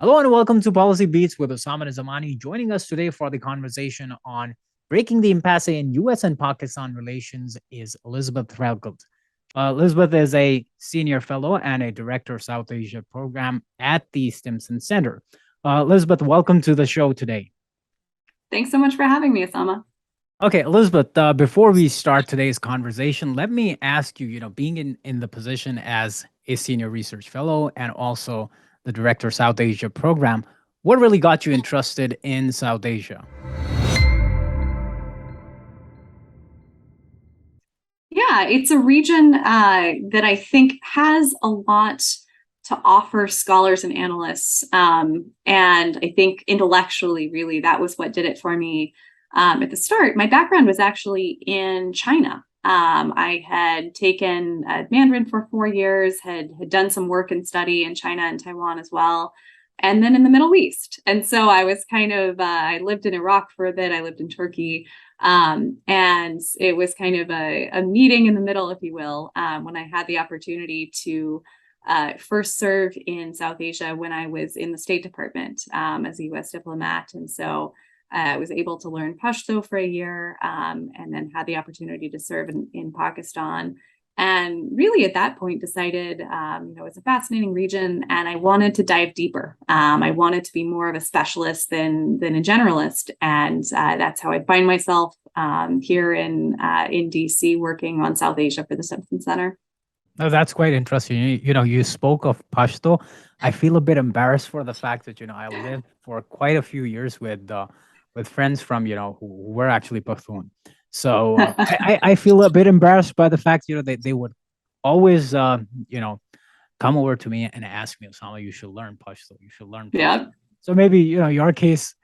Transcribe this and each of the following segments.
Hello and welcome to Policy Beats with Osama and Zamani. Joining us today for the conversation on breaking the impasse in U.S. and Pakistan relations is Elizabeth Threlkeld. Elizabeth is a senior fellow and a director of South Asia program at the Stimson Center. Elizabeth, welcome to the show today. Thanks so much for having me, Osama. Okay, Elizabeth, before we start today's conversation, let me ask you, being in the position as a senior research fellow and also the director of South Asia program, what really got you interested in South Asia? Yeah, it's a region that I think has a lot to offer scholars and analysts. And I think intellectually, really, that was what did it for me at the start. My background was actually in China. I had taken Mandarin for 4 years, had done some work and study in China and Taiwan as well, and then in the Middle East. And so I was I lived in Iraq for a bit, I lived in Turkey. And it was kind of a meeting in the middle, if you will, when I had the opportunity to first serve in South Asia when I was in the State Department as a U.S. diplomat. And so I was able to learn Pashto for a year and then had the opportunity to serve in Pakistan. And really at that point decided, it's a fascinating region and I wanted to dive deeper. I wanted to be more of a specialist than a generalist. And that's how I find myself here in DC working on South Asia for the Stimson Center. Oh, that's quite interesting. You spoke of Pashto. I feel a bit embarrassed for the fact that, I lived for quite a few years with friends from, who were actually Pashtun. So I feel a bit embarrassed by the fact, they would always, come over to me and ask me, Osama, you should learn Pashto. You should learn Pashto. Yeah. So maybe, your case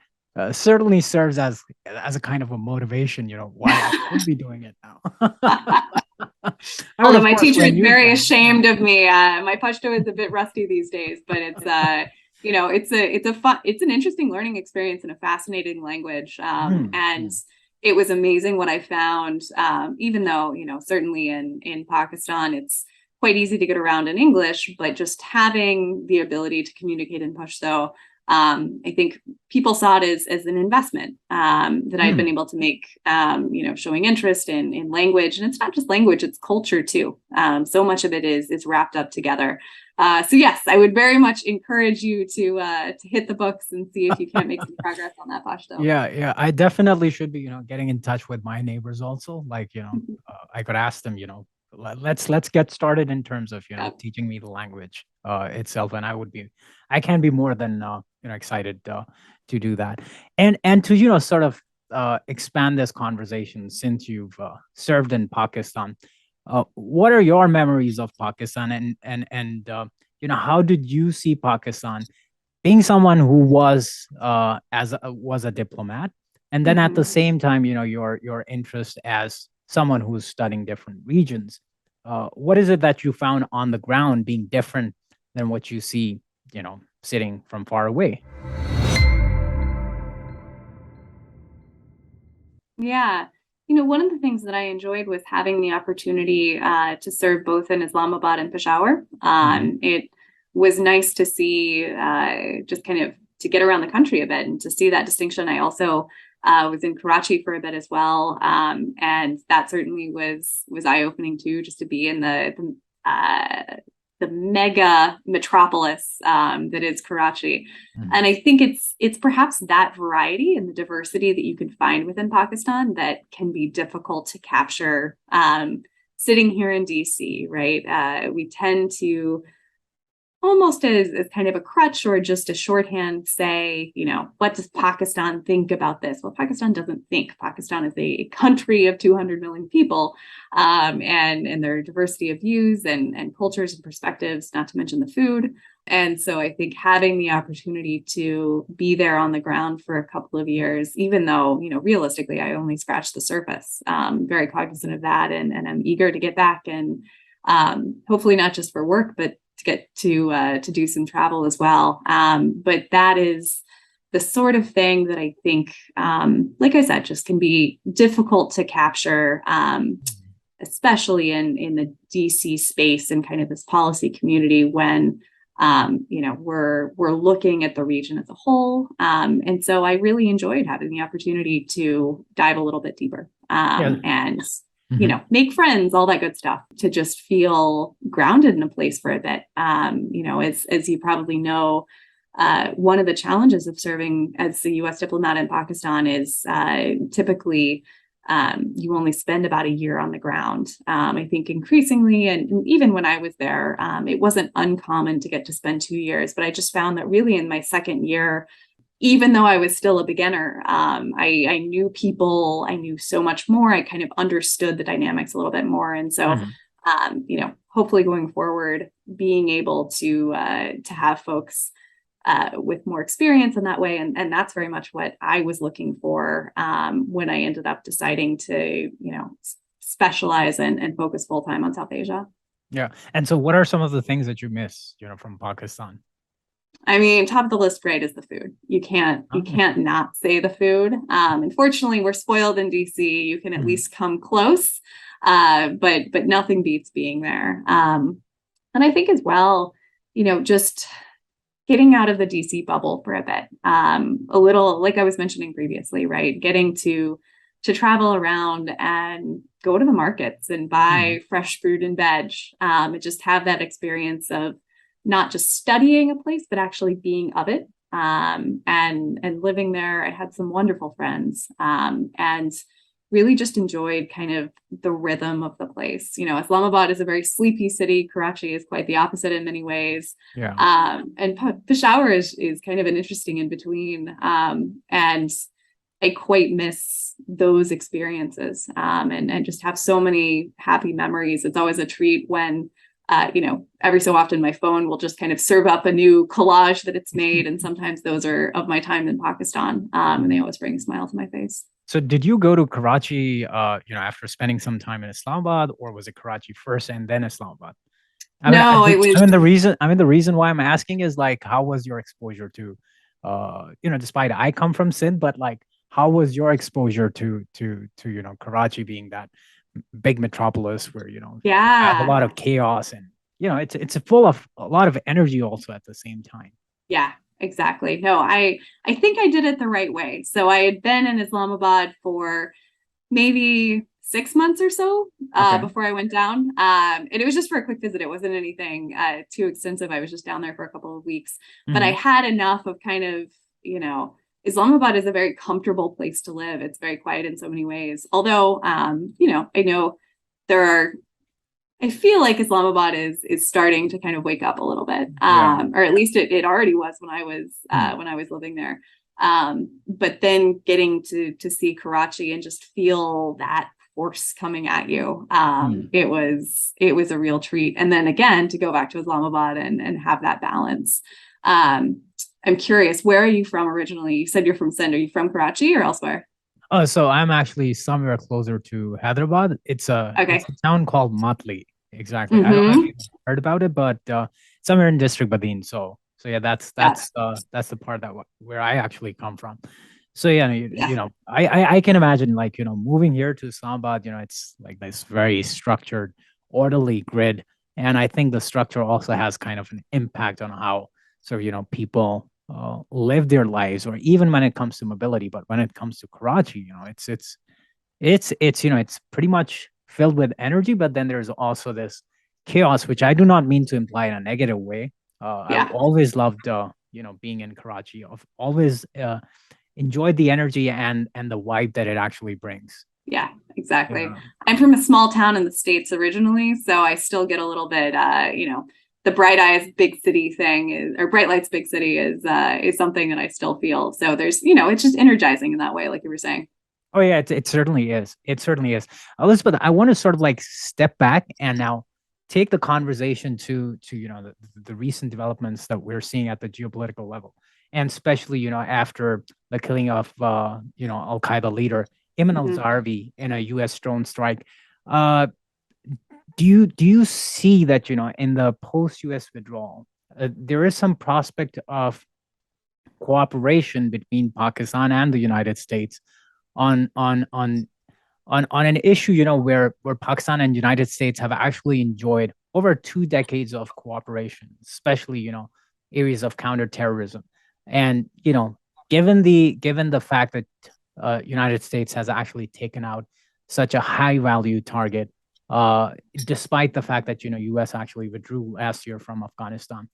certainly serves as a kind of a motivation, why I should be doing it now. I mean, Although of my course, teacher when is you very join, ashamed of me. My Pashto is a bit rusty these days, but it's an interesting learning experience and a fascinating language. And it was amazing what I found. Even though certainly in Pakistan it's quite easy to get around in English, but just having the ability to communicate in Pashto. I think people saw it as an investment that I'd been able to make, showing interest in language. And it's not just language, it's culture too. So much of it is wrapped up together. So yes, I would very much encourage you to hit the books and see if you can't make some progress on that Pashto. Yeah, I definitely should be, getting in touch with my neighbors also. Like, I could ask them, let's get started in terms of, Yep. teaching me the language itself, and I can be more than excited to do that, and to sort of expand this conversation since you've served in Pakistan. What are your memories of Pakistan, and how did you see Pakistan being someone who was a diplomat, and then at the same time, your interest as someone who's studying different regions? What is it that you found on the ground being different than what you see, sitting from far away? Yeah. One of the things that I enjoyed was having the opportunity to serve both in Islamabad and Peshawar. It was nice to see just kind of to get around the country a bit and to see that distinction. I also was in Karachi for a bit as well, and that certainly was eye-opening too, just to be in the mega metropolis that is Karachi. And I think it's perhaps that variety and the diversity that you can find within Pakistan that can be difficult to capture sitting here in DC, right? We tend to almost as kind of a crutch or just a shorthand say, what does Pakistan think about this? Well, Pakistan doesn't think. Pakistan is a country of 200 million people, and their diversity of views and cultures and perspectives, not to mention the food. And so I think having the opportunity to be there on the ground for a couple of years, even though, realistically, I only scratched the surface, very cognizant of that. And I'm eager to get back and hopefully not just for work, but to get to do some travel as well. But that is the sort of thing that I think, like I said, just can be difficult to capture, especially in the DC space and kind of this policy community when we're looking at the region as a whole. And so I really enjoyed having the opportunity to dive a little bit deeper, Yeah. and Hmm. make friends, all that good stuff, to just feel grounded in a place for a bit. As you probably know, one of the challenges of serving as the U.S. diplomat in Pakistan is typically you only spend about a year on the ground. I think increasingly, and even when I was there, it wasn't uncommon to get to spend 2 years. But I just found that really in my second year, even though I was still a beginner, I knew people, I knew so much more. I kind of understood the dynamics a little bit more. And so, Hmm. hopefully going forward, being able to have folks with more experience in that way. And that's very much what I was looking for when I ended up deciding to, specialize and focus full time on South Asia. Yeah. And so what are some of the things that you miss, from Pakistan? I mean, top of the list, right, is the food. You can't you Oh. can't not say the food. Unfortunately, we're spoiled in DC. You can at Mhm. least come close, but nothing beats being there. And I think as well, just getting out of the DC bubble for a bit. A little, like I was mentioning previously, right? Getting to travel around and go to the markets and Mhm. buy fresh fruit and veg, and just have that experience of not just studying a place, but actually being of it. And living there. I had some wonderful friends, and really just enjoyed kind of the rhythm of the place. Islamabad is a very sleepy city. Karachi is quite the opposite in many ways. Yeah. And Peshawar is kind of an interesting in between. And I quite miss those experiences, and just have so many happy memories. It's always a treat when, every so often my phone will just kind of serve up a new collage that it's made. And sometimes those are of my time in Pakistan, and they always bring a smile to my face. So did you go to Karachi, after spending some time in Islamabad, or was it Karachi first and then Islamabad? No, it was, The reason why I'm asking is like, how was your exposure to, despite I come from Sindh, but like, how was your exposure to Karachi being that big metropolis where you have a yeah. lot of chaos and it's full of a lot of energy also at the same time. Yeah, exactly. No, I think I did it the right way. So I had been in Islamabad for maybe 6 months or so, Okay. before I went down. And it was just for a quick visit. It wasn't anything too extensive. I was just down there for a couple of weeks, but I Hmm. had enough of kind of, Islamabad is a very comfortable place to live. It's very quiet in so many ways. Although, I know there are, I feel like Islamabad is starting to kind of wake up a little bit, Yeah. or at least it already was Hmm. when I was living there. But then getting to see Karachi and just feel that force coming at you, Hmm. it was a real treat. And then again to go back to Islamabad and have that balance. Um, I'm curious, where are you from originally? You said you're from Sindh. Are you from Karachi or elsewhere? Oh, so I'm actually somewhere closer to Hyderabad. It's Okay. a town called Matli. Exactly. I don't know if Mm-hmm. you've heard about it, but somewhere in District Badin. So yeah, that's Yeah. that's the part where I actually come from. So yeah, Yeah. I can imagine like moving here to Islamabad. It's like this very structured, orderly grid, and I think the structure also has kind of an impact on how sort of people live their lives, or even when it comes to mobility. But when it comes to Karachi, it's pretty much filled with energy, but then there's also this chaos, which I do not mean to imply in a negative way. I've Yeah. always loved being in Karachi. I've always enjoyed the energy and the vibe that it actually brings. Yeah, exactly. Yeah. I'm from a small town in the States originally, so I still get a little bit, the bright eyes big city thing is, or bright lights big city is something that I still feel. So there's, it's just energizing in that way, like you were saying. Oh yeah, it certainly is. It certainly is. Elizabeth, I want to sort of like step back and now take the conversation to the recent developments that we're seeing at the geopolitical level, and especially after the killing of Al Qaeda leader Ayman al Mhm. Zarbi in a U.S. drone strike. Uh, do you see that in the post U.S. withdrawal, there is some prospect of cooperation between Pakistan and the United States on on an issue, where Pakistan and United States have actually enjoyed over 2 decades of cooperation, especially, areas of counterterrorism. And, given the fact that United States has actually taken out such a high value target, despite the fact that, US actually withdrew last year from Afghanistan.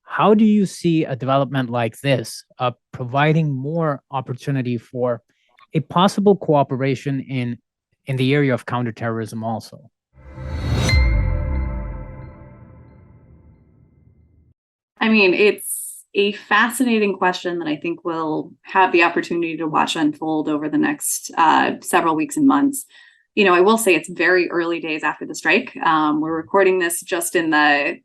How do you see a development like this providing more opportunity for a possible cooperation in the area of counterterrorism also? I mean, it's a fascinating question that I think we'll have the opportunity to watch unfold over the next several weeks and months. I will say it's very early days after the strike. We're recording this just in the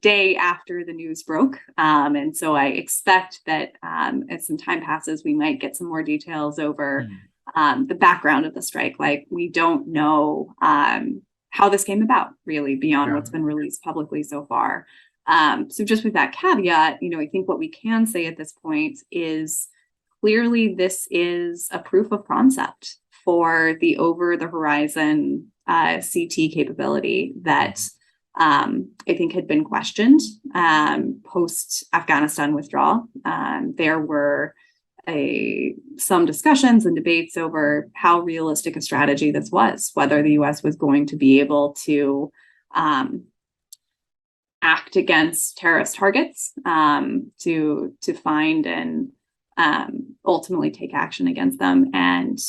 day after the news broke. And so I expect that as some time passes, we might get some more details over the background of the strike. Like, we don't know how this came about, really, beyond what's been released publicly so far. So just with that caveat, I think what we can say at this point is clearly this is a proof of concept for the over the horizon CT capability that I think had been questioned post Afghanistan withdrawal. There were some discussions and debates over how realistic a strategy this was, whether the US was going to be able to act against terrorist targets, to find and ultimately take action against them. And,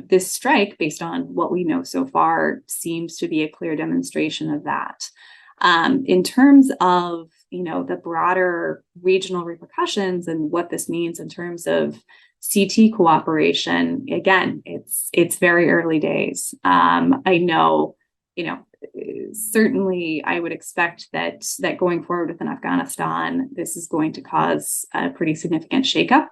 this strike, based on what we know so far, seems to be a clear demonstration of that. In terms of, the broader regional repercussions and what this means in terms of CT cooperation, again, it's very early days. I know, certainly I would expect that going forward within Afghanistan, this is going to cause a pretty significant shakeup,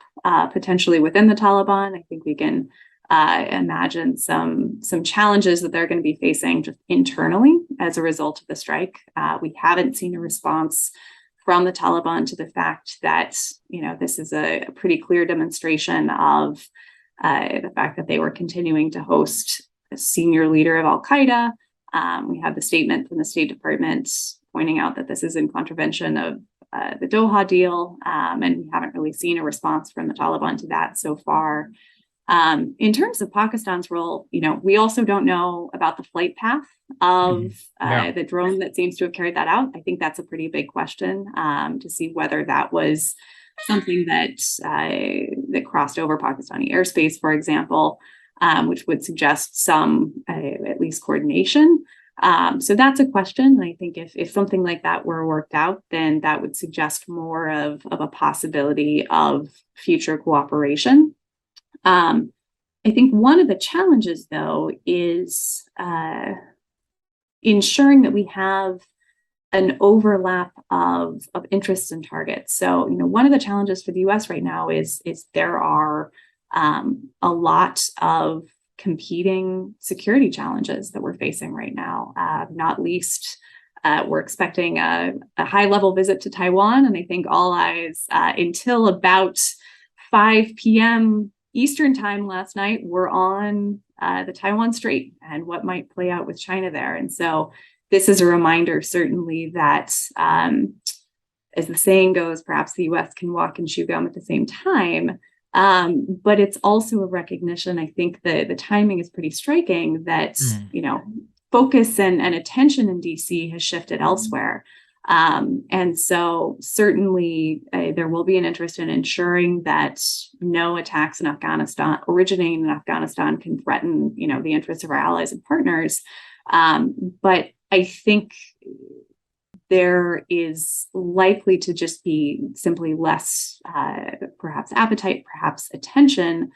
potentially within the Taliban. I think we can imagine some challenges that they're going to be facing just internally as a result of the strike. We haven't seen a response from the Taliban to the fact that, this is a pretty clear demonstration of the fact that they were continuing to host a senior leader of Al-Qaeda. We have the statement from the State Department pointing out that this is in contravention of the Doha deal, and we haven't really seen a response from the Taliban to that so far. In terms of Pakistan's role, we also don't know about the flight path of the drone that seems to have carried that out. I think that's a pretty big question, to see whether that was something that crossed over Pakistani airspace, for example. Which would suggest some, at least, coordination. So that's a question. I think if something like that were worked out, then that would suggest more of a possibility of future cooperation. I think one of the challenges, though, is ensuring that we have an overlap of interests and targets. So, one of the challenges for the US right now is there are a lot of competing security challenges that we're facing right now. Not least, we're expecting a high-level visit to Taiwan, and I think all eyes until about 5 p.m. Eastern time last night were on the Taiwan Strait and what might play out with China there. And so this is a reminder, certainly, that as the saying goes, perhaps the US can walk and chew gum at the same time. But it's also a recognition, I think that the timing is pretty striking, that, focus and attention in DC has shifted elsewhere. And so certainly there will be an interest in ensuring that no attacks in Afghanistan, originating in Afghanistan, can threaten, the interests of our allies and partners. But I think there is likely to just be simply less, perhaps appetite, perhaps attention,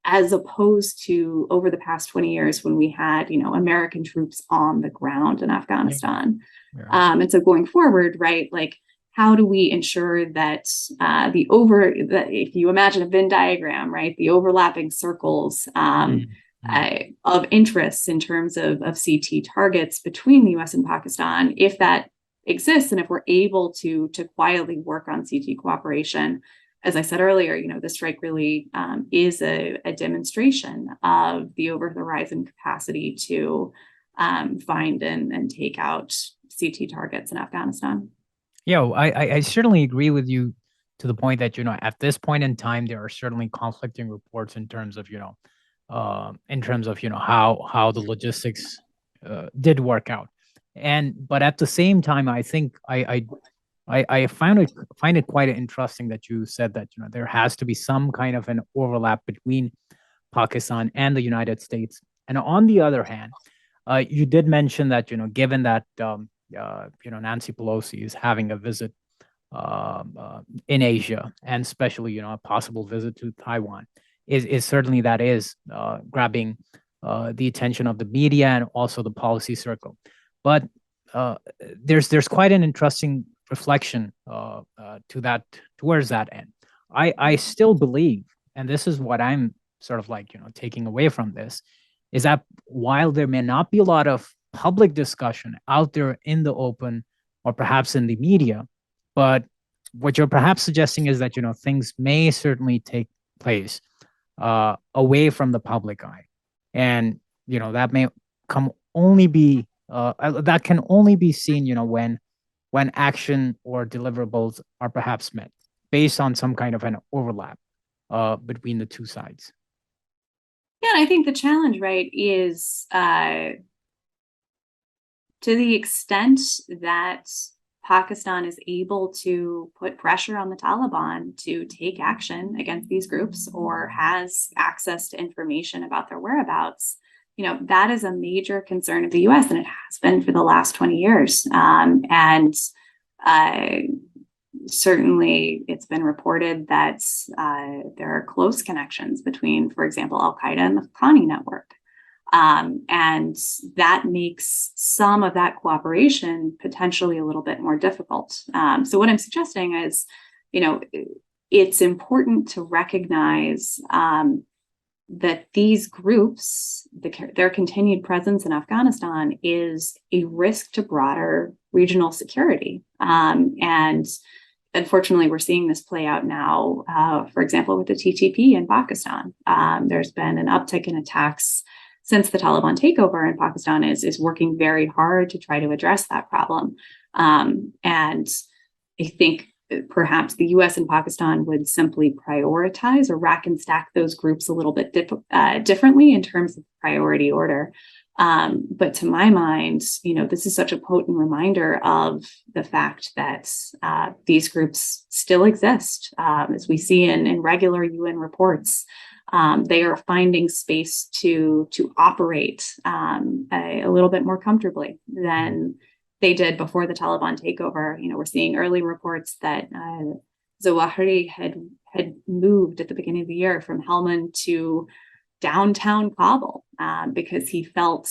as opposed to over the past 20 years when we had, American troops on the ground in Afghanistan. Yeah. And so going forward, right, like, how do we ensure that if you imagine a Venn diagram, right, the overlapping circles of interests in terms of CT targets between the US and Pakistan, if that exists, and if we're able to quietly work on CT cooperation, as I said earlier, the strike really is a demonstration of the over-the-horizon capacity to find and take out CT targets in Afghanistan. Yeah, I certainly agree with you to the point that, at this point in time, there are certainly conflicting reports in terms of, how the logistics did work out. But at the same time, I think I find it quite interesting that you said that, there has to be some kind of an overlap between Pakistan and the United States. And on the other hand, you did mention that, given that Nancy Pelosi is having a visit in Asia, and especially, a possible visit to Taiwan, is certainly that is grabbing the attention of the media and also the policy circle. But there's quite an interesting reflection towards that end. I still believe, and this is what I'm sort of like, taking away from this, is that while there may not be a lot of public discussion out there in the open or perhaps in the media, but what you're perhaps suggesting is that, things may certainly take place away from the public eye. And, that may come only be, that can only be seen, when action or deliverables are perhaps met based on some kind of an overlap between the two sides. Yeah, and I think the challenge, right, is to the extent that Pakistan is able to put pressure on the Taliban to take action against these groups or has access to information about their whereabouts, that is a major concern of the US, and it has been for the last 20 years. And certainly it's been reported that there are close connections between, for example, Al-Qaeda and the Haqqani network. And that makes some of that cooperation potentially a little bit more difficult. So what I'm suggesting is, it's important to recognize that these groups, their continued presence in Afghanistan is a risk to broader regional security. And unfortunately, we're seeing this play out now, for example, with the TTP in Pakistan. There's been an uptick in attacks since the Taliban takeover, in Pakistan is working very hard to try to address that problem. And I think perhaps the US and Pakistan would simply prioritize or rack and stack those groups a little bit differently in terms of priority order. But to my mind, this is such a potent reminder of the fact that these groups still exist. As we see in regular UN reports, they are finding space to operate a little bit more comfortably than they did before the Taliban takeover. We're seeing early reports that Zawahiri had moved at the beginning of the year from Helmand to downtown Kabul because he felt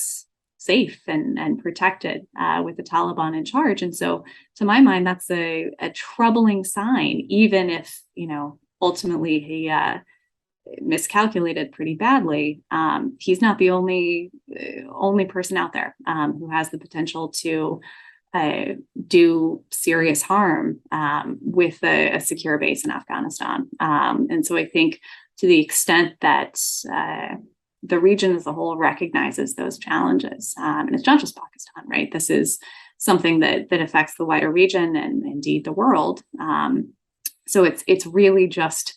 safe and protected with the Taliban in charge. And so, to my mind, that's a troubling sign, even if, ultimately he miscalculated pretty badly. He's not the only person out there who has the potential to do serious harm with a secure base in Afghanistan. And so I think to the extent that the region as a whole recognizes those challenges, and it's not just Pakistan, right? This is something that affects the wider region and indeed the world. So it's really just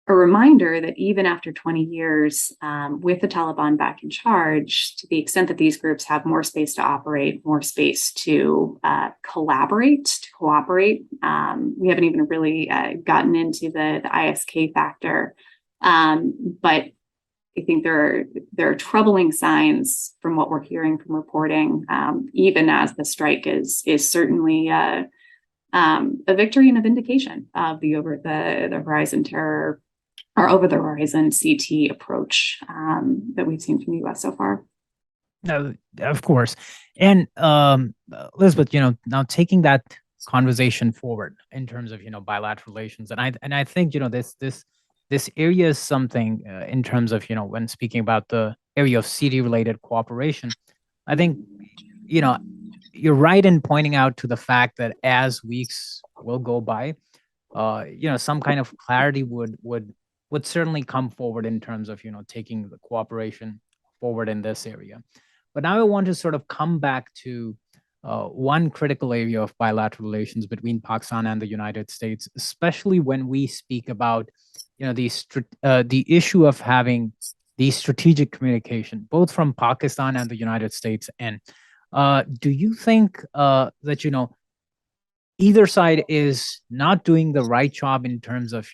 a reminder that even after 20 years, with the Taliban back in charge, to the extent that these groups have more space to operate, more space to collaborate, to cooperate, we haven't even really gotten into the ISK factor. But I think there are troubling signs from what we're hearing from reporting, even as the strike is certainly a victory and a vindication of the over the horizon terror or over the horizon CT approach that we've seen from the US so far. No, of course. And Elizabeth, now taking that conversation forward in terms of, bilateral relations, and I think, this area is something in terms of, when speaking about the area of CT related cooperation, I think, you're right in pointing out to the fact that as weeks will go by, some kind of clarity would certainly come forward in terms of taking the cooperation forward in this area. But now I want to sort of come back to one critical area of bilateral relations between Pakistan and the United States, especially when we speak about the issue of having the strategic communication, both from Pakistan and the United States. And do you think that either side is not doing the right job in terms of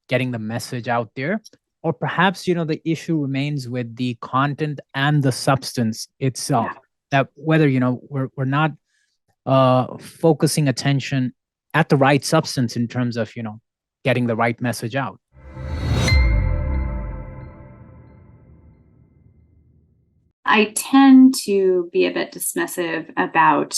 getting the message out there, or perhaps the issue remains with the content and the substance itself, that whether we're not focusing attention at the right substance in terms of getting the right message out? I tend to be a bit dismissive about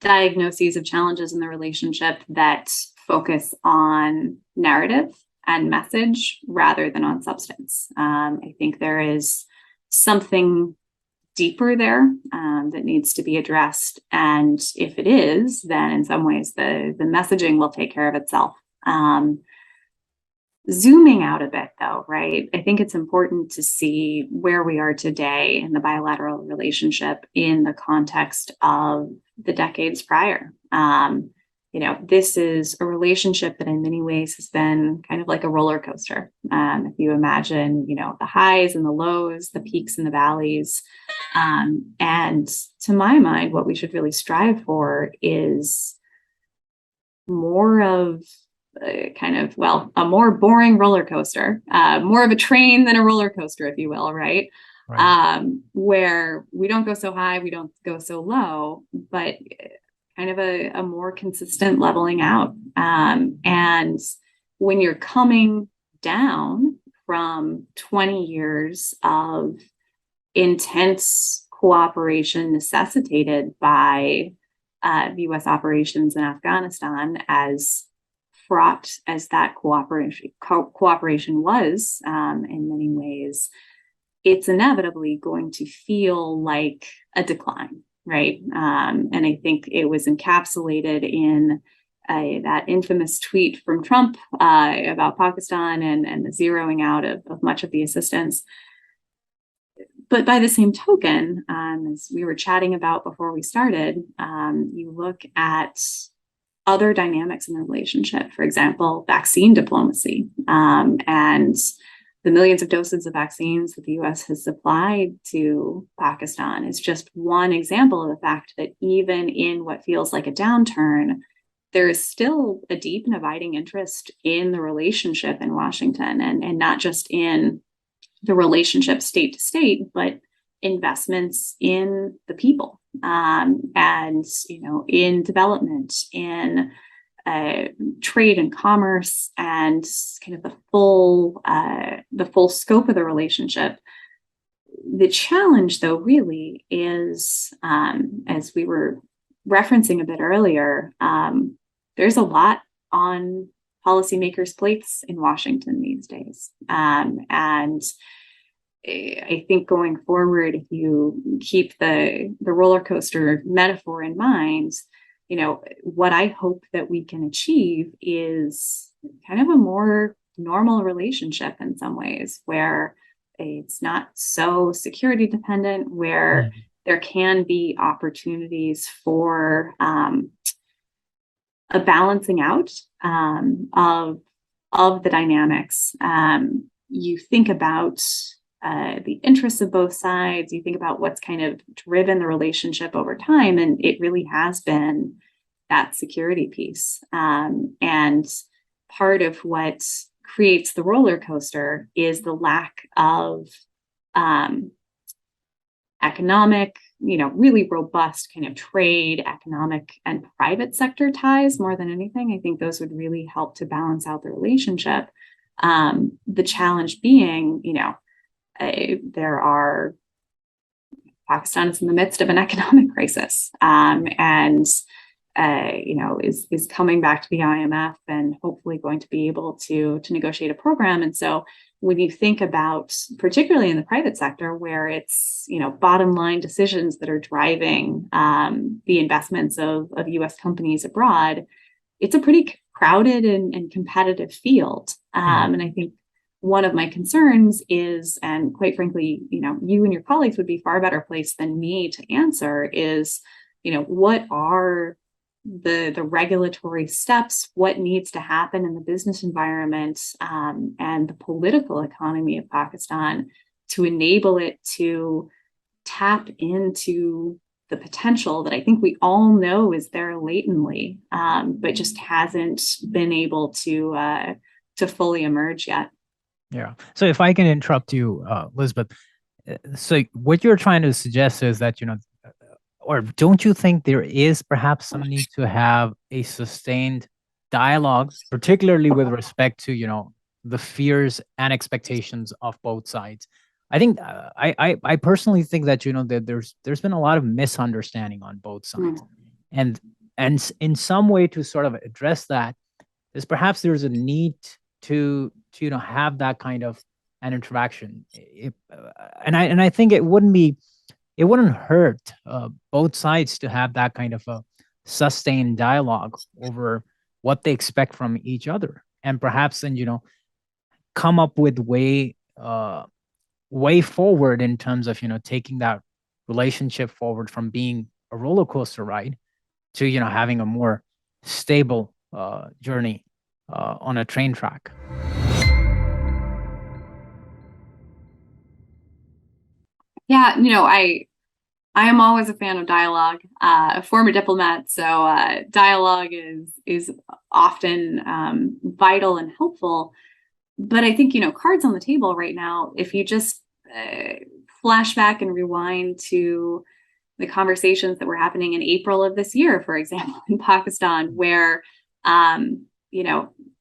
diagnoses of challenges in the relationship that focus on narrative and message rather than on substance. I think there is something deeper there that needs to be addressed. And if it is, then in some ways the messaging will take care of itself. Zooming out a bit, though, right? I think it's important to see where we are today in the bilateral relationship in the context of the decades prior. This is a relationship that in many ways has been kind of like a roller coaster. If you imagine, the highs and the lows, the peaks and the valleys. And to my mind, what we should really strive for is more of a more boring roller coaster, more of a train than a roller coaster, if you will, right? Where we don't go so high, we don't go so low, but kind of a more consistent leveling out. And when you're coming down from 20 years of intense cooperation necessitated by U.S. operations in Afghanistan, as fraught as that cooperation was in many ways, it's inevitably going to feel like a decline, right? And I think it was encapsulated in that infamous tweet from Trump about Pakistan and the zeroing out of much of the assistance. But by the same token, as we were chatting about before we started, you look at other dynamics in the relationship, for example, vaccine diplomacy, and the millions of doses of vaccines that the US has supplied to Pakistan is just one example of the fact that even in what feels like a downturn, there is still a deep and abiding interest in the relationship in Washington, and not just in the relationship state to state, but investments in the people, and in development, in trade and commerce, and kind of the full scope of the relationship. The challenge, though, really is, as we were referencing a bit earlier, there's a lot on policymakers' plates in Washington these days, and I think going forward, if you keep the roller coaster metaphor in mind, what I hope that we can achieve is kind of a more normal relationship in some ways, where it's not so security dependent, where there can be opportunities for a balancing out of the dynamics. You think about the interests of both sides, you think about what's kind of driven the relationship over time, and it really has been that security piece. And part of what creates the roller coaster is the lack of economic, really robust kind of trade, economic, and private sector ties more than anything. I think those would really help to balance out the relationship. The challenge being, Pakistan is in the midst of an economic crisis, and is coming back to the IMF and hopefully going to be able to negotiate a program. And so when you think about, particularly in the private sector, where it's bottom line decisions that are driving the investments of U.S. companies abroad, it's a pretty crowded and competitive field. And I think one of my concerns is, and quite frankly, you and your colleagues would be far better placed than me to answer, is, what are the regulatory steps, what needs to happen in the business environment and the political economy of Pakistan to enable it to tap into the potential that I think we all know is there latently, but just hasn't been able to fully emerge yet. Yeah. So if I can interrupt you, Elizabeth, so what you're trying to suggest is that, or don't you think there is perhaps some need to have a sustained dialogue, particularly with respect to, the fears and expectations of both sides? I think I personally think that, that there's been a lot of misunderstanding on both sides. And in some way to sort of address that is perhaps there's a need to have that kind of an interaction. And I think it wouldn't hurt both sides to have that kind of a sustained dialogue over what they expect from each other, and perhaps then come up with way forward in terms of taking that relationship forward from being a roller coaster ride to having a more stable journey on a train track. Yeah, I am always a fan of dialogue. A former diplomat, so dialogue is often vital and helpful. But I think cards on the table right now. If you just flash back and rewind to the conversations that were happening in April of this year, for example, in Pakistan, where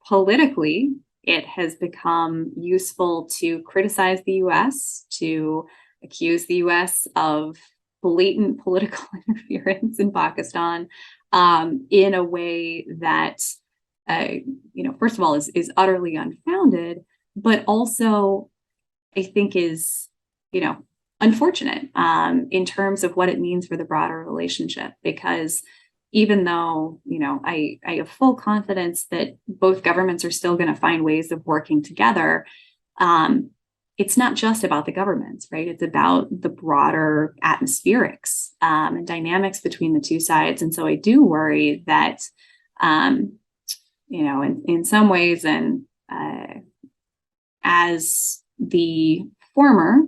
politically it has become useful to criticize the U.S., to accuse the U.S. of blatant political interference in Pakistan in a way that, first of all, is utterly unfounded, but also I think is, unfortunate in terms of what it means for the broader relationship. Because even though, I have full confidence that both governments are still going to find ways of working together, it's not just about the governments, right? It's about the broader atmospherics and dynamics between the two sides. And so I do worry that, in some ways, and as the former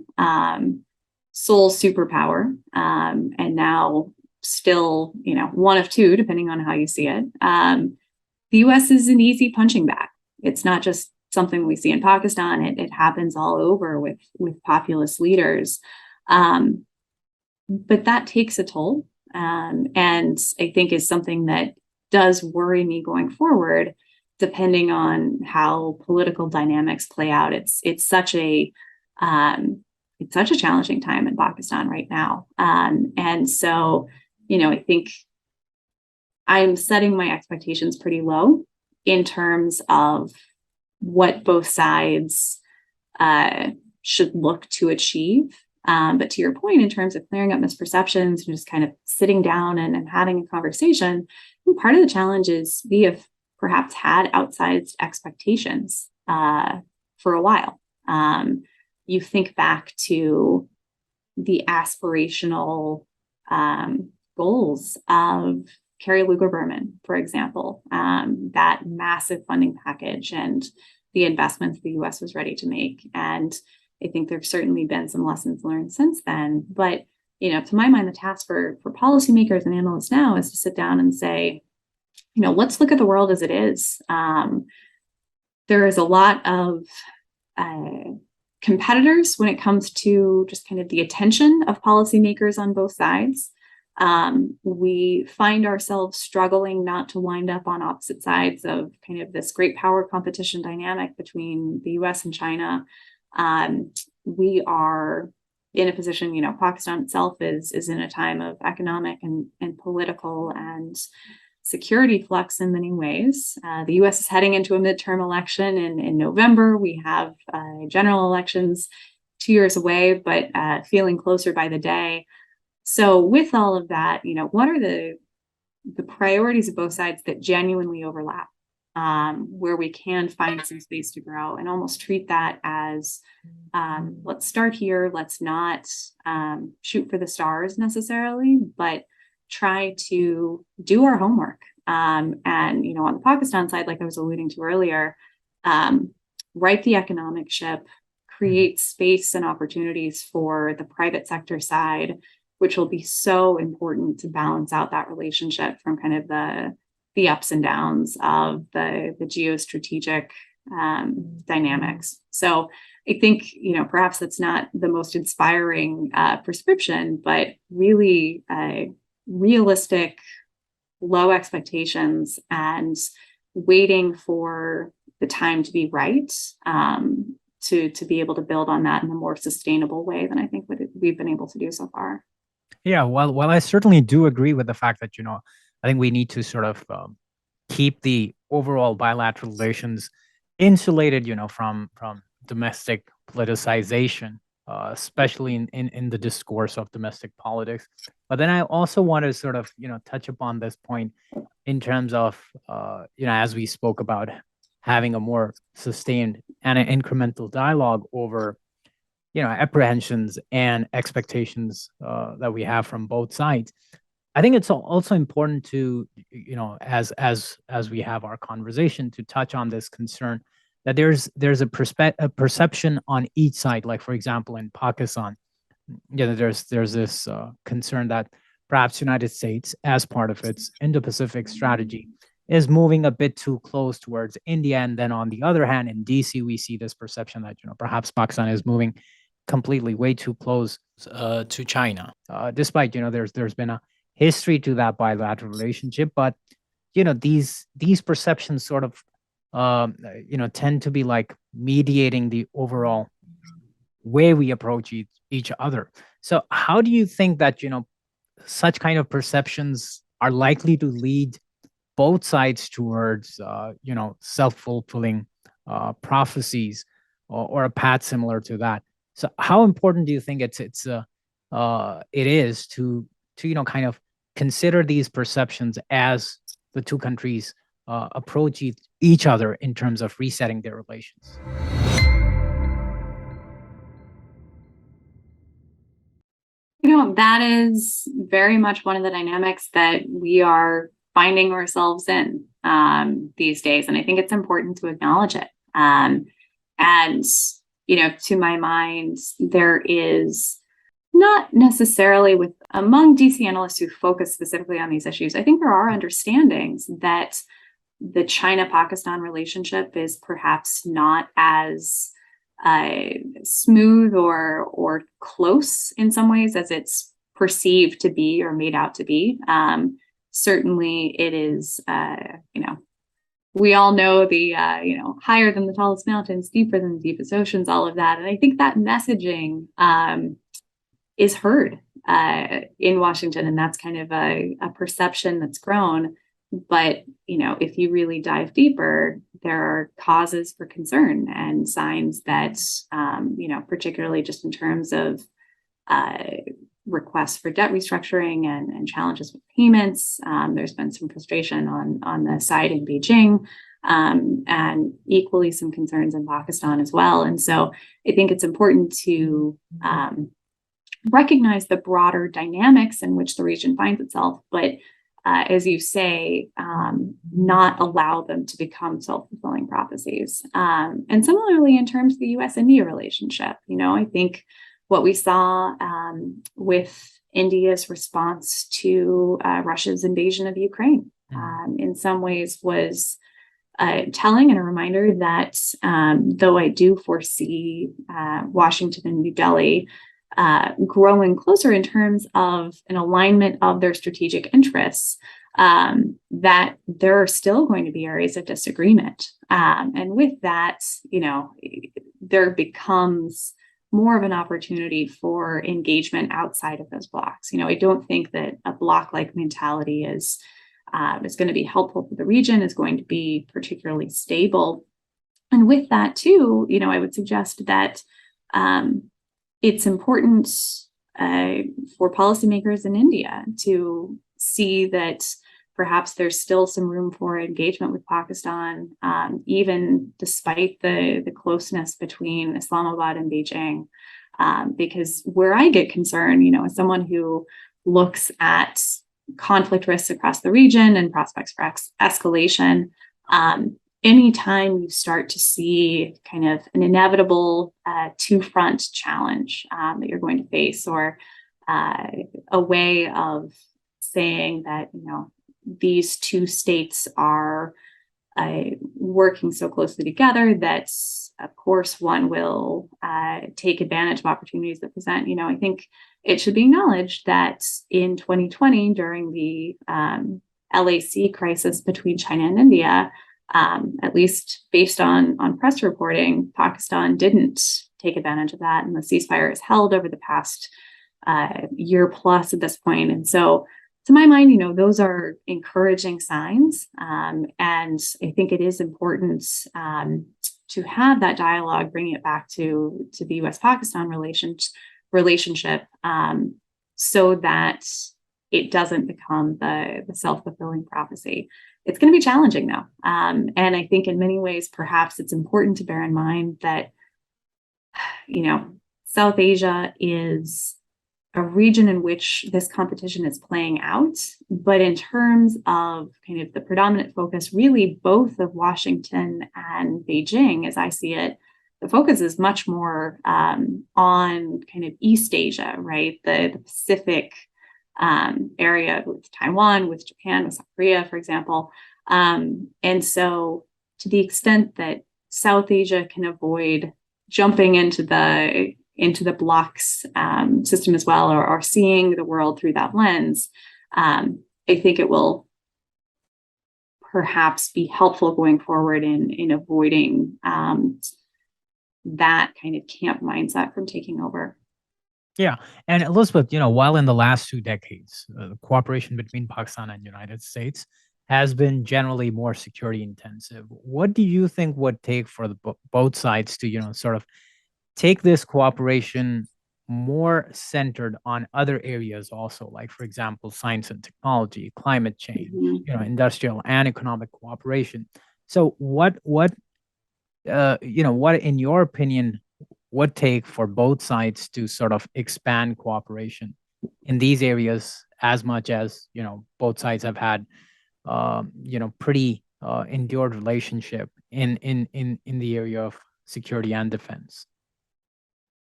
sole superpower, and now still, one of two, depending on how you see it, the U.S. is an easy punching bag. It's not just something we see in Pakistan. It happens all over with populist leaders. But that takes a toll. And I think is something that does worry me going forward, depending on how political dynamics play out. It's such a challenging time in Pakistan right now. And so, I think I'm setting my expectations pretty low in terms of what both sides should look to achieve. But to your point, in terms of clearing up misperceptions and just kind of sitting down and having a conversation, part of the challenge is we have perhaps had outsized expectations for a while. You think back to the aspirational goals of Carrie Lugar Berman, for example, that massive funding package and the investments the U.S. was ready to make. And I think there've certainly been some lessons learned since then. But, to my mind, the task for policymakers and analysts now is to sit down and say, let's look at the world as it is. There is a lot of competitors when it comes to just kind of the attention of policymakers on both sides. We find ourselves struggling not to wind up on opposite sides of kind of this great power competition dynamic between the US and China. We are in a position, Pakistan itself is in a time of economic and political and security flux in many ways. The US is heading into a midterm election in November. We have general elections 2 years away, but feeling closer by the day. So with all of that, what are the priorities of both sides that genuinely overlap? where we can find some space to grow, and almost treat that as let's start here. Let's not shoot for the stars necessarily, but try to do our homework. And, on the Pakistan side, like I was alluding to earlier, right the economic ship, create space and opportunities for the private sector side, which will be so important to balance out that relationship from kind of the ups and downs of the geostrategic dynamics. So I think, perhaps that's not the most inspiring prescription, but really realistic, low expectations, and waiting for the time to be right to be able to build on that in a more sustainable way than I think we've been able to do so far. Yeah, well, I certainly do agree with the fact that, I think we need to sort of keep the overall bilateral relations insulated, from domestic politicization, especially in the discourse of domestic politics. But then I also want to sort of, touch upon this point in terms of, as we spoke about having a more sustained and an incremental dialogue over, apprehensions and expectations that we have from both sides. I think it's also important to, as we have our conversation, to touch on this concern that there's a perception on each side. Like, for example, in Pakistan, there's this concern that perhaps United States, as part of its Indo-Pacific strategy, is moving a bit too close towards India, and then on the other hand, in DC, we see this perception that perhaps Pakistan is moving completely way too close to China. Despite there's been a history to that bilateral relationship, but these perceptions sort of tend to be like mediating the overall way we approach each other. So how do you think that such kind of perceptions are likely to lead both sides towards self-fulfilling prophecies, or a path similar to that? So how important do you think it is to kind of consider these perceptions as the two countries approach each other in terms of resetting their relations? That is very much one of the dynamics that we are finding ourselves in these days. And I think it's important to acknowledge it. And, to my mind, there is not necessarily among DC analysts who focus specifically on these issues, I think there are understandings that the China-Pakistan relationship is perhaps not as smooth or close in some ways as it's perceived to be or made out to be. Certainly it is, we all know the, higher than the tallest mountains, deeper than the deepest oceans, all of that. And I think that messaging is heard in Washington, and that's kind of a perception that's grown. But, if you really dive deeper, there are causes for concern and signs that, particularly just in terms of requests for debt restructuring and challenges with payments, there's been some frustration on the side in Beijing, and equally some concerns in Pakistan as well. And so I think it's important to recognize the broader dynamics in which the region finds itself, but as you say, not allow them to become self-fulfilling prophecies. And similarly, in terms of the US-India relationship, I think what we saw with India's response to Russia's invasion of Ukraine in some ways was telling and a reminder that though I do foresee Washington and New Delhi growing closer in terms of an alignment of their strategic interests, that there are still going to be areas of disagreement. And with that, there becomes more of an opportunity for engagement outside of those blocks. I don't think that a block-like mentality is going to be helpful for the region, is going to be particularly stable. And with that too, I would suggest that it's important for policymakers in India to see that perhaps there's still some room for engagement with Pakistan, even despite the closeness between Islamabad and Beijing. Because where I get concerned, as someone who looks at conflict risks across the region and prospects for escalation, anytime you start to see kind of an inevitable two-front challenge that you're going to face, or a way of saying that, these two states are working so closely together that, of course, one will take advantage of opportunities that present. I think it should be acknowledged that in 2020, during the LAC crisis between China and India, at least based on press reporting, Pakistan didn't take advantage of that, and the ceasefire is held over the past year plus at this point. And so, to my mind, those are encouraging signs. And I think it is important to have that dialogue, bringing it back to the U.S.-Pakistan relationship, so that it doesn't become the self-fulfilling prophecy. It's going to be challenging, though. And I think in many ways, perhaps it's important to bear in mind that, South Asia is a region in which this competition is playing out. But in terms of kind of the predominant focus, really both of Washington and Beijing, as I see it, the focus is much more on kind of East Asia, right? The Pacific area, with Taiwan, with Japan, with South Korea, for example. And so to the extent that South Asia can avoid jumping into the blocks system as well, or seeing the world through that lens, I think it will perhaps be helpful going forward in avoiding that kind of camp mindset from taking over. Yeah. And Elizabeth, while in the last 2 decades, the cooperation between Pakistan and United States has been generally more security intensive, what do you think would take for both sides to, sort of take this cooperation more centered on other areas also, like, for example, science and technology, climate change, industrial and economic cooperation? So what in your opinion would take for both sides to sort of expand cooperation in these areas, as much as, both sides have had, pretty endured relationship in the area of security and defense?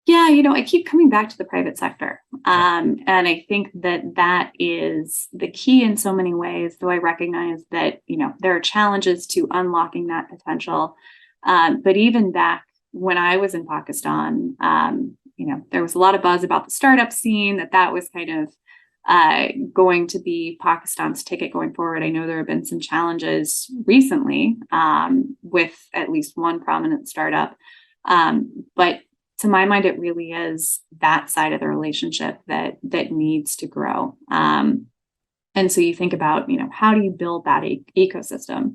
Yeah, I keep coming back to the private sector. And I think that is the key in so many ways, though I recognize that, there are challenges to unlocking that potential. But even back when I was in Pakistan, there was a lot of buzz about the startup scene, that was kind of going to be Pakistan's ticket going forward. I know there have been some challenges recently with at least one prominent startup. But to my mind, it really is that side of the relationship that needs to grow. And so you think about, how do you build that ecosystem?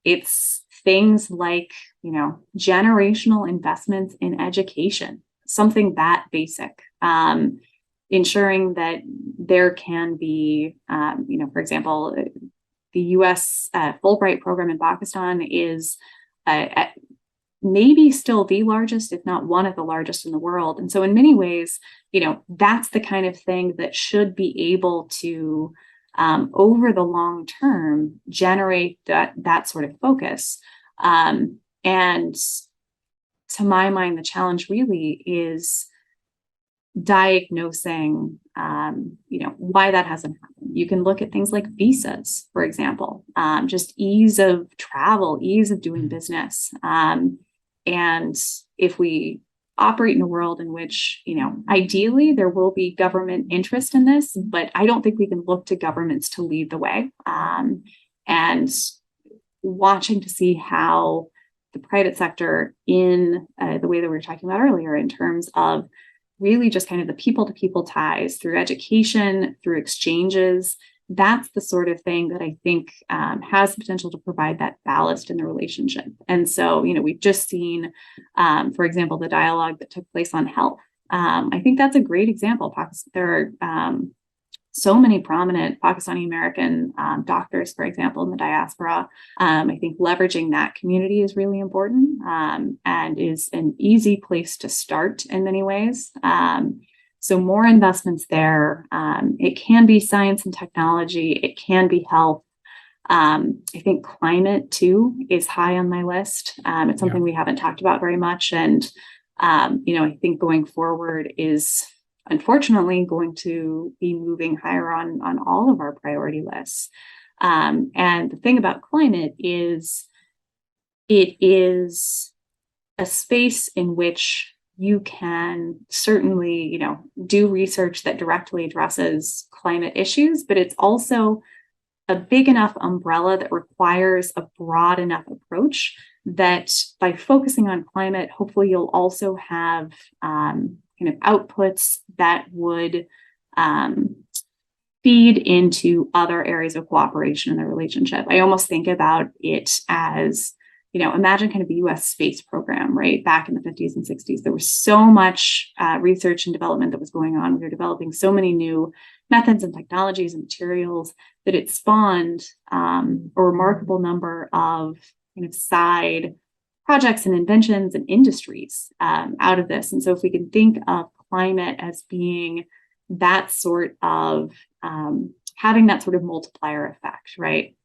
It's things like, generational investments in education, something that basic, ensuring that there can be, for example, the U.S. Fulbright program in Pakistan is maybe still the largest, if not one of the largest in the world. And so in many ways, that's the kind of thing that should be able to, over the long term, generate that sort of focus. And to my mind, the challenge really is diagnosing, why that hasn't happened. You can look at things like visas, for example, just ease of travel, ease of doing business. And if we operate in a world in which, ideally there will be government interest in this, but I don't think we can look to governments to lead the way. And watching to see how the private sector, in the way that we were talking about earlier, in terms of really just kind of the people-to-people ties through education, through exchanges, that's the sort of thing that I think has the potential to provide that ballast in the relationship. And so, we've just seen, for example, the dialogue that took place on health. I think that's a great example. There are so many prominent Pakistani American doctors, for example, in the diaspora. I think leveraging that community is really important and is an easy place to start in many ways. So more investments there. It can be science and technology. It can be health. I think climate too is high on my list. It's something we haven't talked about very much. And, I think going forward is unfortunately going to be moving higher on all of our priority lists. And the thing about climate is it is a space in which you can certainly, do research that directly addresses climate issues, but it's also a big enough umbrella that requires a broad enough approach that by focusing on climate, hopefully you'll also have kind of outputs that would feed into other areas of cooperation in the relationship. I almost think about it as, imagine kind of the US space program, right? Back in the 50s and 60s, there was so much research and development that was going on. We were developing so many new methods and technologies and materials that it spawned a remarkable number of kind of side projects and inventions and industries out of this. And so if we can think of climate as being that sort of having that sort of multiplier effect, right?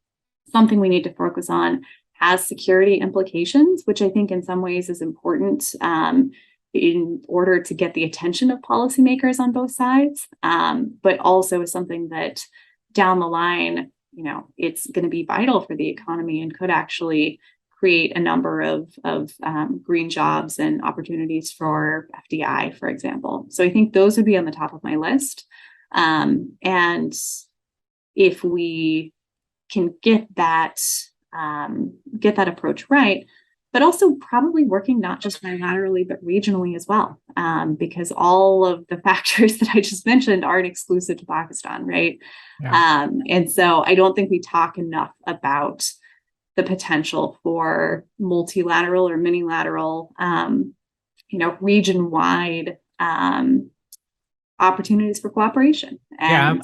Something we need to focus on has security implications, which I think in some ways is important in order to get the attention of policymakers on both sides, but also is something that down the line, it's going to be vital for the economy and could actually create a number of green jobs and opportunities for FDI, for example. So I think those would be on the top of my list. And if we can get that approach right, but also probably working not just bilaterally, but regionally as well, because all of the factors that I just mentioned aren't exclusive to Pakistan, right? Yeah. And so I don't think we talk enough about the potential for multilateral or minilateral, region-wide opportunities for cooperation. And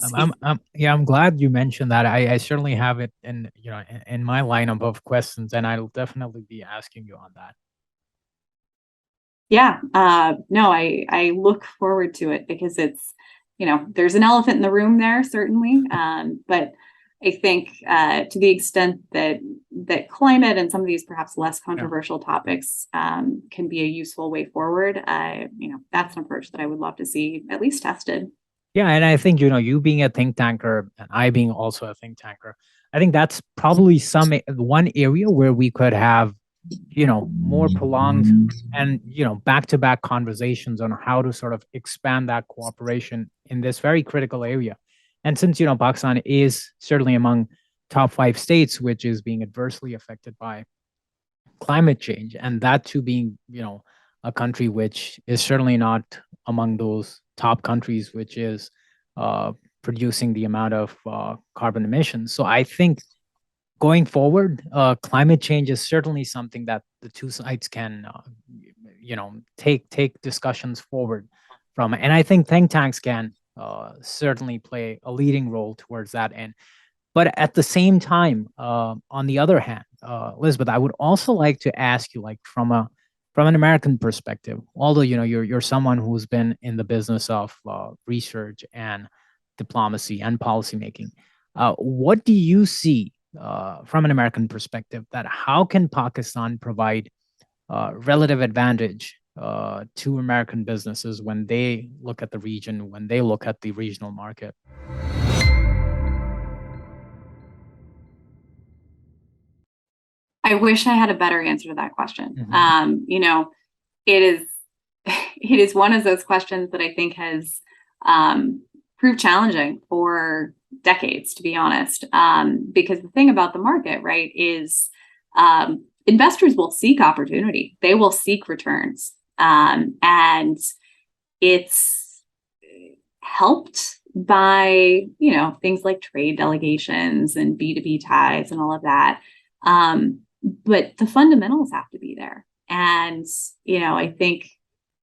I'm glad you mentioned that. I certainly have it in my lineup of questions, and I'll definitely be asking you on that. Yeah, no, I look forward to it because it's, there's an elephant in the room there, certainly. But I think to the extent that climate and some of these perhaps less controversial topics can be a useful way forward, that's an approach that I would love to see at least tested. Yeah, and I think you being a think tanker and I being also a think tanker, I think that's probably one area where we could have more prolonged and back-to-back conversations on how to sort of expand that cooperation in this very critical area. And since Pakistan is certainly among top 5 states which is being adversely affected by climate change, and that too being a country which is certainly not among those top countries which is producing the amount of carbon emissions. So I think going forward, climate change is certainly something that the two sides can take discussions forward from, and I think think tanks can certainly play a leading role towards that end. But at the same time, on the other hand, Elizabeth, I would also like to ask you, like from an American perspective, although you're someone who's been in the business of research and diplomacy and policymaking, what do you see from an American perspective that how can Pakistan provide relative advantage to American businesses when they look at the region, when they look at the regional market? I wish I had a better answer to that question. Mm-hmm. It is one of those questions that I think has proved challenging for decades, to be honest. Because the thing about the market, right, is investors will seek opportunity. They will seek returns. And it's helped by, things like trade delegations and B2B ties and all of that. But the fundamentals have to be there. And, I think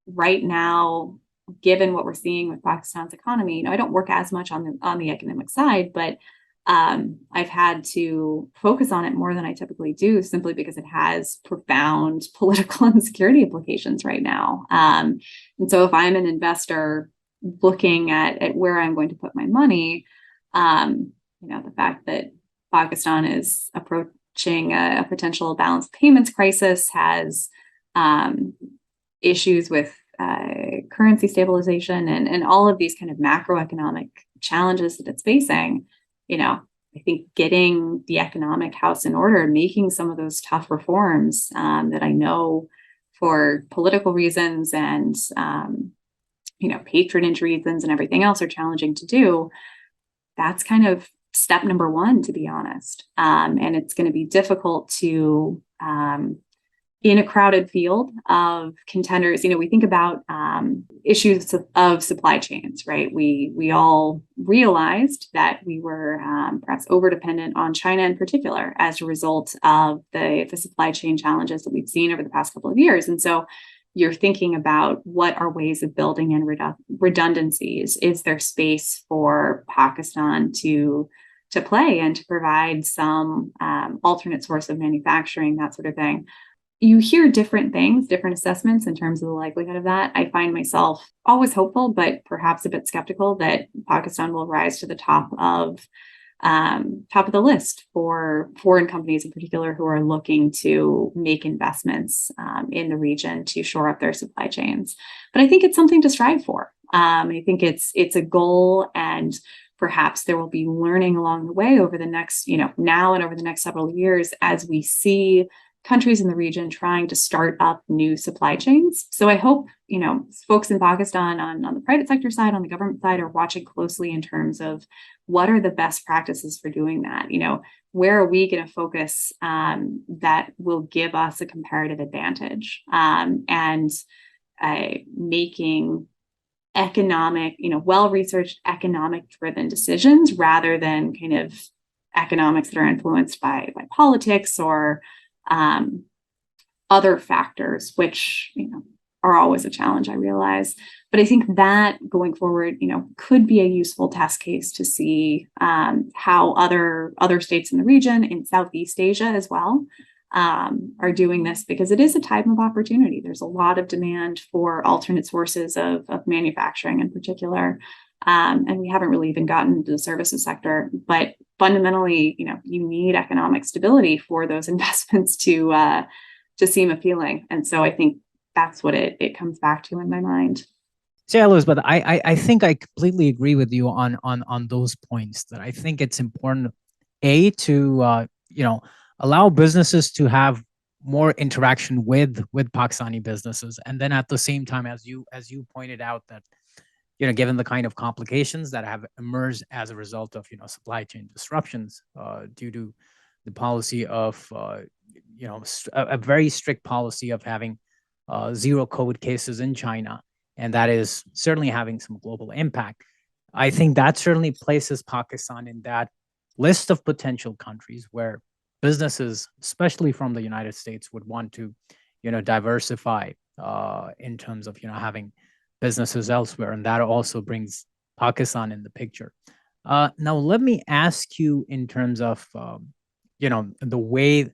right now, given what we're seeing with Pakistan's economy, I don't work as much on the economic side, but I've had to focus on it more than I typically do, simply because it has profound political and security implications right now. And so if I'm an investor looking at where I'm going to put my money, the fact that Pakistan is approaching a potential balance payments crisis, has issues with currency stabilization, and all of these kind of macroeconomic challenges that it's facing, I think getting the economic house in order, making some of those tough reforms that I know for political reasons and, patronage reasons and everything else are challenging to do, that's kind of step number one, to be honest. And it's going to be difficult to, in a crowded field of contenders, we think about issues of supply chains, right? We all realized that we were perhaps over-dependent on China in particular as a result of the supply chain challenges that we've seen over the past couple of years. And so you're thinking about what are ways of building in redundancies. Is there space for Pakistan to play and to provide some alternate source of manufacturing, that sort of thing? You hear different things, different assessments in terms of the likelihood of that. I find myself always hopeful, but perhaps a bit skeptical that Pakistan will rise to the top of the list for foreign companies in particular who are looking to make investments in the region to shore up their supply chains. But I think it's something to strive for. I think it's a goal, and perhaps there will be learning along the way over the next, now and over the next several years, as we see countries in the region trying to start up new supply chains. So I hope, folks in Pakistan on the private sector side, on the government side, are watching closely in terms of what are the best practices for doing that. Where are we going to focus that will give us a comparative advantage, and making economic, well-researched, economic-driven decisions rather than kind of economics that are influenced by politics or other factors, which, are always a challenge, I realize. But I think that going forward, could be a useful test case to see how other states in the region, in Southeast Asia as well, are doing this, because it is a time of opportunity. There's a lot of demand for alternate sources of manufacturing in particular. And we haven't really even gotten to the services sector, but fundamentally, you need economic stability for those investments to seem appealing. And so I think that's what it comes back to in my mind. So, yeah, Elizabeth, I think I completely agree with you on those points. That I think it's important, to allow businesses to have more interaction with Pakistani businesses, and then at the same time, as you pointed out, that given the kind of complications that have emerged as a result of supply chain disruptions due to the policy of a very strict policy of having zero COVID cases in China, and that is certainly having some global impact. I think that certainly places Pakistan in that list of potential countries where businesses, especially from the United States, would want to diversify in terms of having businesses elsewhere, and that also brings Pakistan in the picture. Now, let me ask you, in terms of the way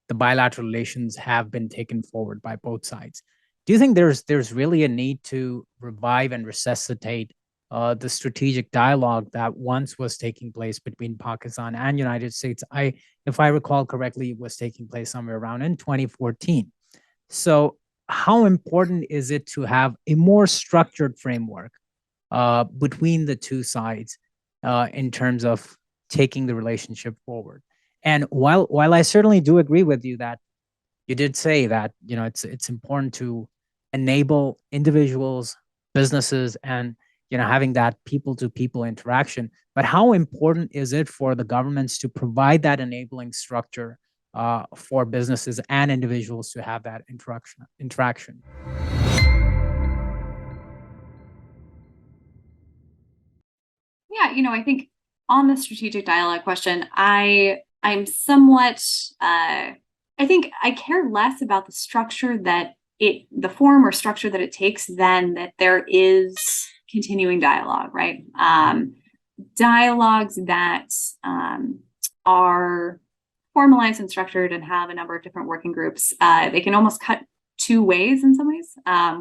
the bilateral relations have been taken forward by both sides, do you think there's really a need to revive and resuscitate the strategic dialogue that once was taking place between Pakistan and United States? If I recall correctly, it was taking place somewhere around in 2014. So how important is it to have a more structured framework between the two sides in terms of taking the relationship forward? And while I certainly do agree with you that you did say that it's important to enable individuals, businesses, and having that people-to-people interaction, but how important is it for the governments to provide that enabling structure for businesses and individuals to have that interaction? Yeah, I think on the strategic dialogue question, I'm somewhat I think I care less about the structure that the form or structure that it takes, then that there is continuing dialogue, right? Dialogues that are formalized and structured and have a number of different working groups. They can almost cut two ways in some ways,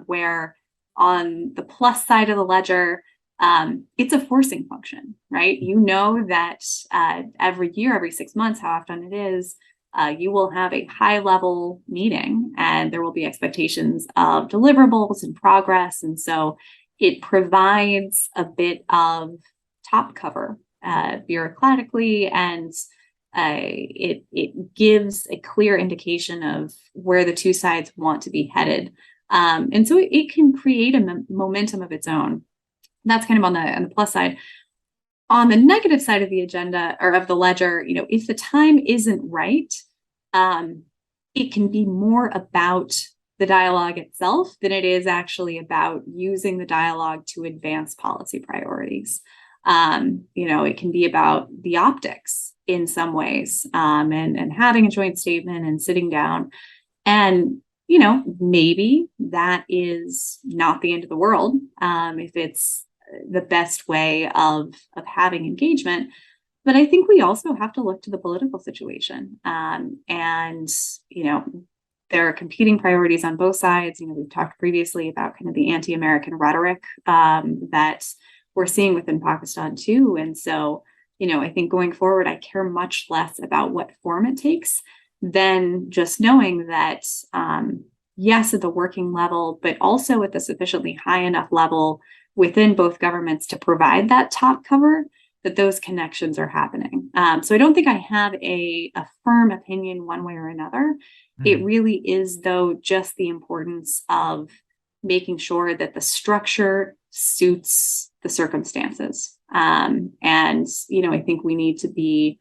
where on the plus side of the ledger, it's a forcing function, right? You know that every year, every 6 months, how often it is, you will have a high level meeting and there will be expectations of deliverables and progress. And so it provides a bit of top cover bureaucratically, and it gives a clear indication of where the two sides want to be headed. And so it can create a momentum of its own. That's kind of on the plus side. On the negative side of the agenda or of the ledger, if the time isn't right, it can be more about the dialogue itself than it is actually about using the dialogue to advance policy priorities. It can be about the optics in some ways, and having a joint statement and sitting down. And, maybe that is not the end of the world, if it's the best way of having engagement. But I think we also have to look to the political situation. And there are competing priorities on both sides. We've talked previously about kind of the anti-American rhetoric that we're seeing within Pakistan too. And so, I think going forward, I care much less about what form it takes than just knowing that, yes, at the working level, but also at the sufficiently high enough level within both governments to provide that top cover, that those connections are happening. So I don't think I have a firm opinion one way or another. It really is, though, just the importance of making sure that the structure suits the circumstances. And, I think we need to be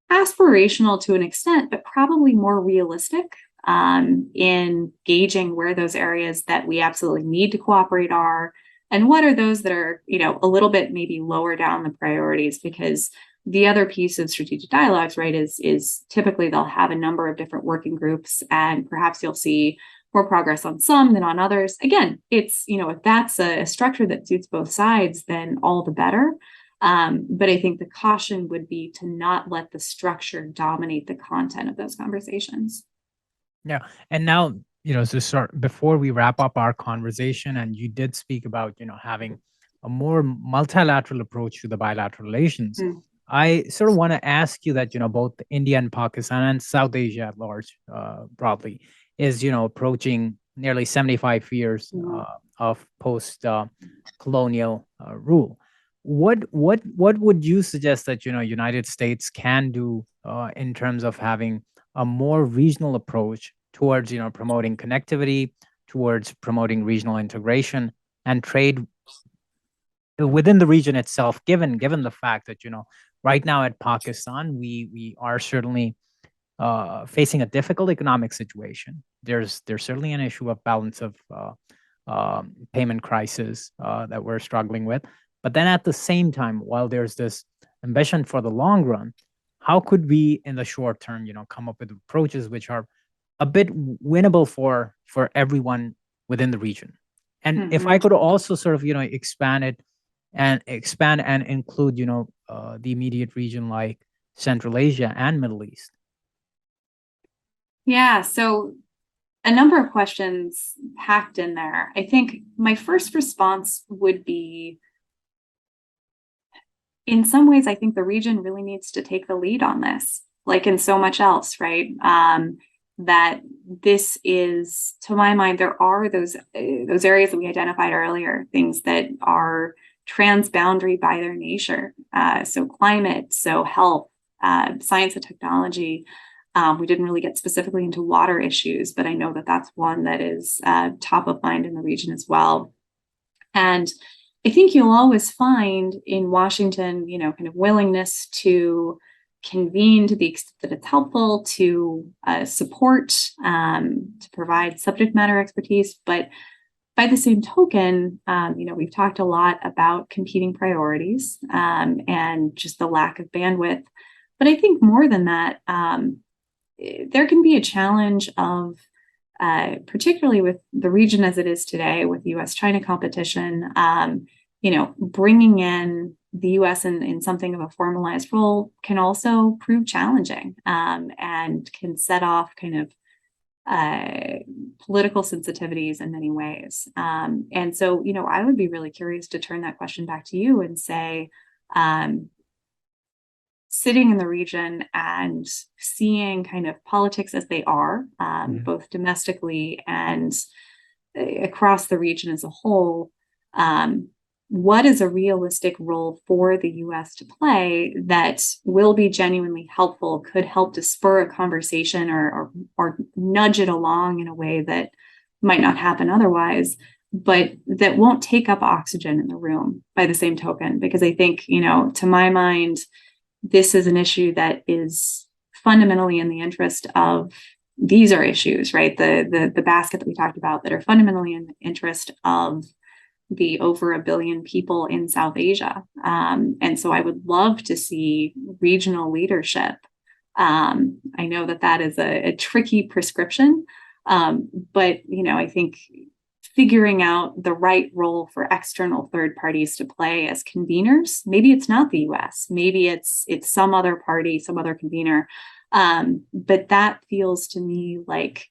aspirational to an extent, but probably more realistic in gauging where those areas that we absolutely need to cooperate are, and what are those that are, a little bit maybe lower down the priorities. Because the other piece of strategic dialogues, right, is typically they'll have a number of different working groups, and perhaps you'll see more progress on some than on others. Again, it's, if that's a structure that suits both sides, then all the better. But I think the caution would be to not let the structure dominate the content of those conversations. Yeah. And now, to start, before we wrap up our conversation, and you did speak about, having a more multilateral approach to the bilateral relations. I sort of want to ask you that, both India and Pakistan and South Asia at large, broadly, is, approaching nearly 75 years of post colonial rule. What would you suggest that, United States can do in terms of having a more regional approach towards, promoting connectivity, towards promoting regional integration and trade within the region itself, given the fact that, right now at Pakistan, we are certainly facing a difficult economic situation. There's certainly an issue of balance of payment crisis that we're struggling with. But then at the same time, while there's this ambition for the long run, how could we in the short term, come up with approaches which are a bit winnable for everyone within the region? And if I could also sort of, expand and include, the immediate region like Central Asia and Middle East. Yeah, so a number of questions packed in there. I think my first response would be, in some ways, I think the region really needs to take the lead on this, like in so much else, right? That this is, to my mind, there are those areas that we identified earlier, things that are transboundary by their nature. So climate, so health, science and technology. We didn't really get specifically into water issues, but I know that that's one that is top of mind in the region as well. And I think you'll always find in Washington, kind of willingness to convene to the extent that it's helpful, to support, to provide subject matter expertise. But by the same token, we've talked a lot about competing priorities and just the lack of bandwidth. But I think more than that, there can be a challenge of particularly with the region as it is today, with U.S.-China competition, bringing in the U.S. in something of a formalized role can also prove challenging, and can set off kind of political sensitivities in many ways. And so, I would be really curious to turn that question back to you and say, sitting in the region and seeing kind of politics as they are, both domestically and across the region as a whole, what is a realistic role for the U.S. to play that will be genuinely helpful, could help to spur a conversation or nudge it along in a way that might not happen otherwise, but that won't take up oxygen in the room by the same token? Because I think, to my mind, this is an issue that is fundamentally in the interest of, these are issues, right? The basket that we talked about that are fundamentally in the interest of the over 1 billion people in South Asia. And so I would love to see regional leadership. I know that is a tricky prescription, but, I think figuring out the right role for external third parties to play as conveners. Maybe it's not the US, maybe it's some other party, some other convener. But that feels to me like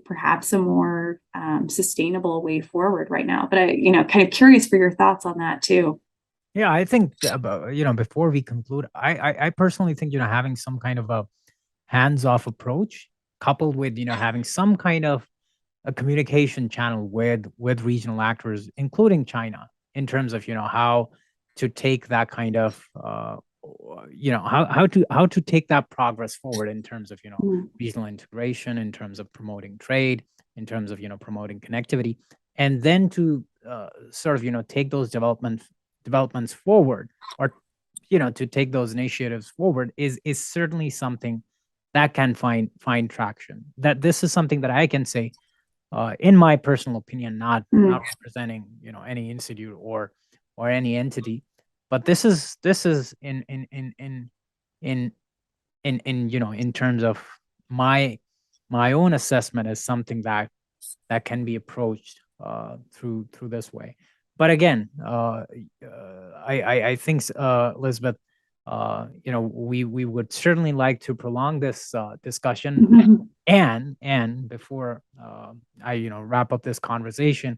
perhaps a more sustainable way forward right now. But I, kind of curious for your thoughts on that too. Yeah, I think before we conclude, I personally think having some kind of a hands-off approach coupled with having some kind of a communication channel with regional actors, including China, in terms of how to take that kind of how to take that progress forward in terms of regional integration, in terms of promoting trade, in terms of promoting connectivity, and then to sort of take those developments forward, or to take those initiatives forward is certainly something that can find traction. That this is something that I can say, in my personal opinion, not representing any institute or any entity, but this is in terms of my own assessment, as something that can be approached through this way. But again, I think, Elizabeth, we would certainly like to prolong this discussion. And before I wrap up this conversation,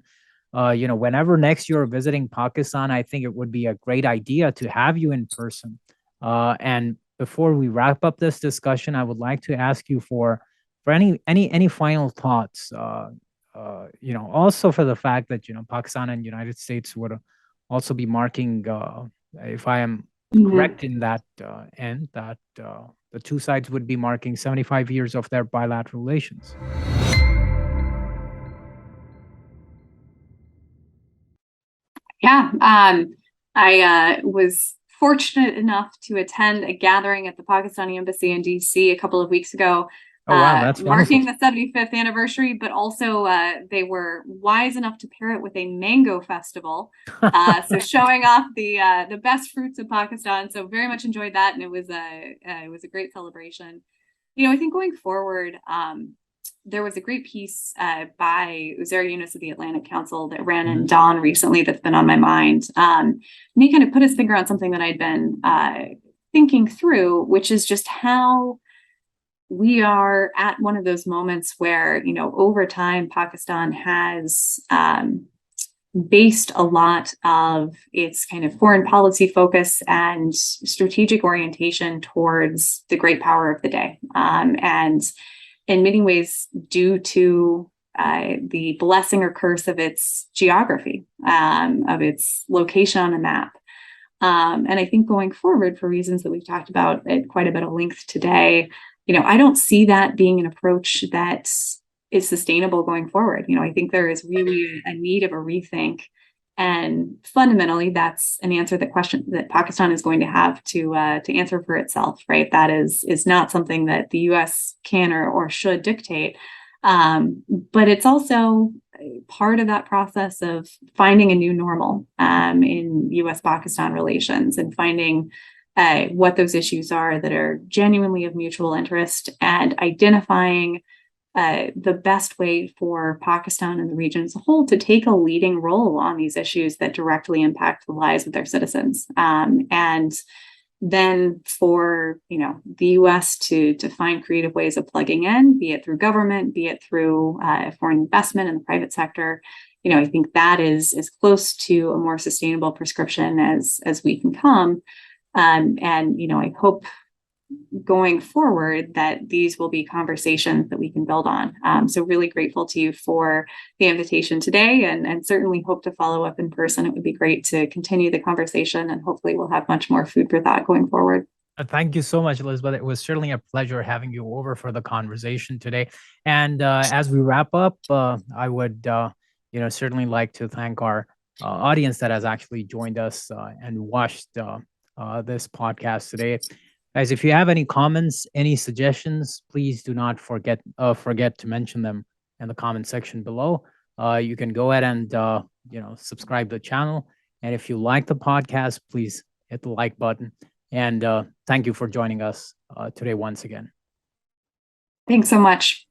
whenever next you're visiting Pakistan, I think it would be a great idea to have you in person. And before we wrap up this discussion, I would like to ask you for any final thoughts. Also for the fact that Pakistan and United States would also be marking, if I am correct in that end, that the two sides would be marking 75 years of their bilateral relations. Yeah, I was fortunate enough to attend a gathering at the Pakistani embassy in DC a couple of weeks ago. Oh, wow, that's marking wonderful. the 75th anniversary, but also they were wise enough to pair it with a mango festival, so showing off the best fruits of Pakistan. So very much enjoyed that, and it was a great celebration. I think going forward, there was a great piece by Uzair Yunus of the Atlantic Council that ran in Dawn recently that's been on my mind. And he kind of put his finger on something that I'd been thinking through, which is just how we are at one of those moments where, over time, Pakistan has based a lot of its kind of foreign policy focus and strategic orientation towards the great power of the day. And in many ways, due to the blessing or curse of its geography, of its location on a map. And I think going forward, for reasons that we've talked about at quite a bit of length today, I don't see that being an approach that is sustainable going forward. I think there is really a need of a rethink. And fundamentally, that's an answer that Pakistan is going to have to answer for itself, right? That is not something that the U.S. can or should dictate. But it's also part of that process of finding a new normal in U.S.-Pakistan relations, and finding what those issues are that are genuinely of mutual interest, and identifying the best way for Pakistan and the region as a whole to take a leading role on these issues that directly impact the lives of their citizens. And then for the U.S. to find creative ways of plugging in, be it through government, be it through foreign investment in the private sector. I think that is as close to a more sustainable prescription as we can come. And I hope going forward that these will be conversations that we can build on. So really grateful to you for the invitation today, and certainly hope to follow up in person. It would be great to continue the conversation, and hopefully we'll have much more food for thought going forward. Thank you so much, Elizabeth. It was certainly a pleasure having you over for the conversation today. And as we wrap up, I would, certainly like to thank our audience that has actually joined us and watched this podcast today. Guys, if you have any comments, any suggestions, please do not forget to mention them in the comment section below. You can go ahead and subscribe to the channel. And if you like the podcast, please hit the like button. And thank you for joining us today once again. Thanks so much.